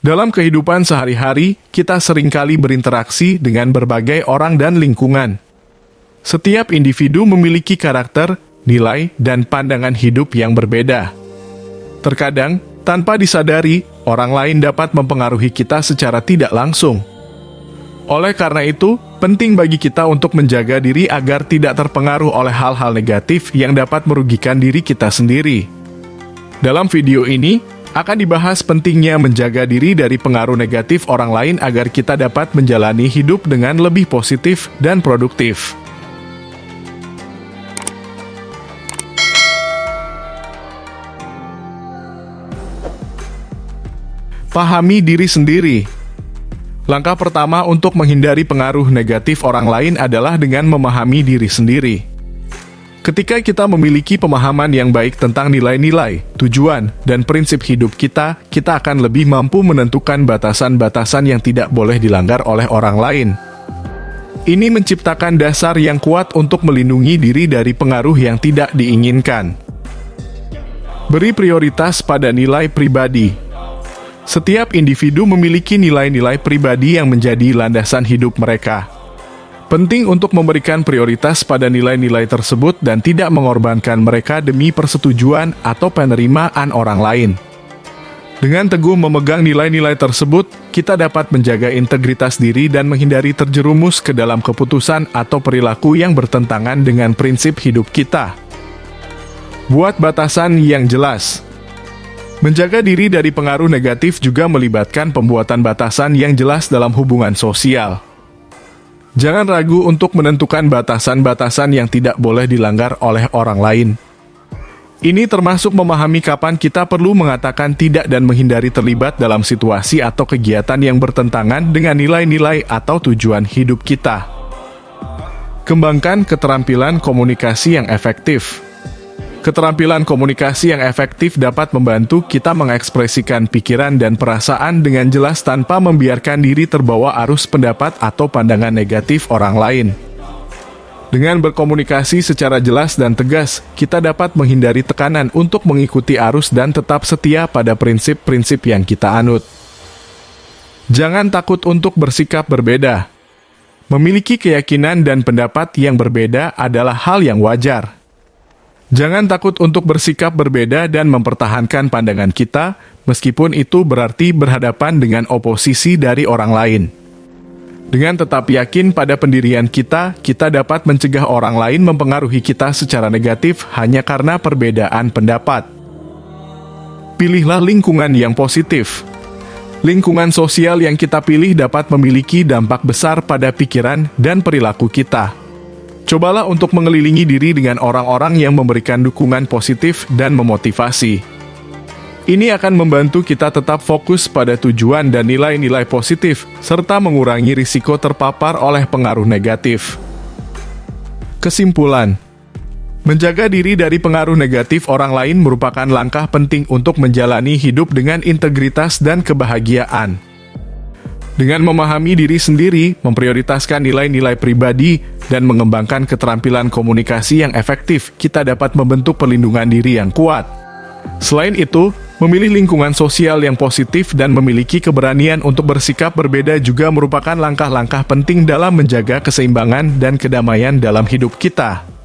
Dalam kehidupan sehari-hari, kita seringkali berinteraksi dengan berbagai orang dan lingkungan. Setiap individu memiliki karakter, nilai, dan pandangan hidup yang berbeda. Terkadang, tanpa disadari, orang lain dapat mempengaruhi kita secara tidak langsung. Oleh karena itu, penting bagi kita untuk menjaga diri agar tidak terpengaruh oleh hal-hal negatif yang dapat merugikan diri kita sendiri. Dalam video ini, akan dibahas pentingnya menjaga diri dari pengaruh negatif orang lain agar kita dapat menjalani hidup dengan lebih positif dan produktif. Pahami diri sendiri. Langkah pertama untuk menghindari pengaruh negatif orang lain adalah dengan memahami diri sendiri. Ketika kita memiliki pemahaman yang baik tentang nilai-nilai, tujuan, dan prinsip hidup kita, kita akan lebih mampu menentukan batasan-batasan yang tidak boleh dilanggar oleh orang lain. Ini menciptakan dasar yang kuat untuk melindungi diri dari pengaruh yang tidak diinginkan. Beri prioritas pada nilai pribadi. Setiap individu memiliki nilai-nilai pribadi yang menjadi landasan hidup mereka. Penting untuk memberikan prioritas pada nilai-nilai tersebut dan tidak mengorbankan mereka demi persetujuan atau penerimaan orang lain. Dengan teguh memegang nilai-nilai tersebut, kita dapat menjaga integritas diri dan menghindari terjerumus ke dalam keputusan atau perilaku yang bertentangan dengan prinsip hidup kita. Buat batasan yang jelas. Menjaga diri dari pengaruh negatif juga melibatkan pembuatan batasan yang jelas dalam hubungan sosial. Jangan ragu untuk menentukan batasan-batasan yang tidak boleh dilanggar oleh orang lain. Ini termasuk memahami kapan kita perlu mengatakan tidak dan menghindari terlibat dalam situasi atau kegiatan yang bertentangan dengan nilai-nilai atau tujuan hidup kita. Kembangkan keterampilan komunikasi yang efektif. Keterampilan komunikasi yang efektif dapat membantu kita mengekspresikan pikiran dan perasaan dengan jelas tanpa membiarkan diri terbawa arus pendapat atau pandangan negatif orang lain. Dengan berkomunikasi secara jelas dan tegas, kita dapat menghindari tekanan untuk mengikuti arus dan tetap setia pada prinsip-prinsip yang kita anut. Jangan takut untuk bersikap berbeda. Memiliki keyakinan dan pendapat yang berbeda adalah hal yang wajar. Jangan takut untuk bersikap berbeda dan mempertahankan pandangan kita, meskipun itu berarti berhadapan dengan oposisi dari orang lain. Dengan tetap yakin pada pendirian kita, kita dapat mencegah orang lain mempengaruhi kita secara negatif hanya karena perbedaan pendapat. Pilihlah lingkungan yang positif. Lingkungan sosial yang kita pilih dapat memiliki dampak besar pada pikiran dan perilaku kita. Cobalah untuk mengelilingi diri dengan orang-orang yang memberikan dukungan positif dan memotivasi. Ini akan membantu kita tetap fokus pada tujuan dan nilai-nilai positif, serta mengurangi risiko terpapar oleh pengaruh negatif. Kesimpulan: menjaga diri dari pengaruh negatif orang lain merupakan langkah penting untuk menjalani hidup dengan integritas dan kebahagiaan. Dengan memahami diri sendiri, memprioritaskan nilai-nilai pribadi, dan mengembangkan keterampilan komunikasi yang efektif, kita dapat membentuk perlindungan diri yang kuat. Selain itu, memilih lingkungan sosial yang positif dan memiliki keberanian untuk bersikap berbeda juga merupakan langkah-langkah penting dalam menjaga keseimbangan dan kedamaian dalam hidup kita.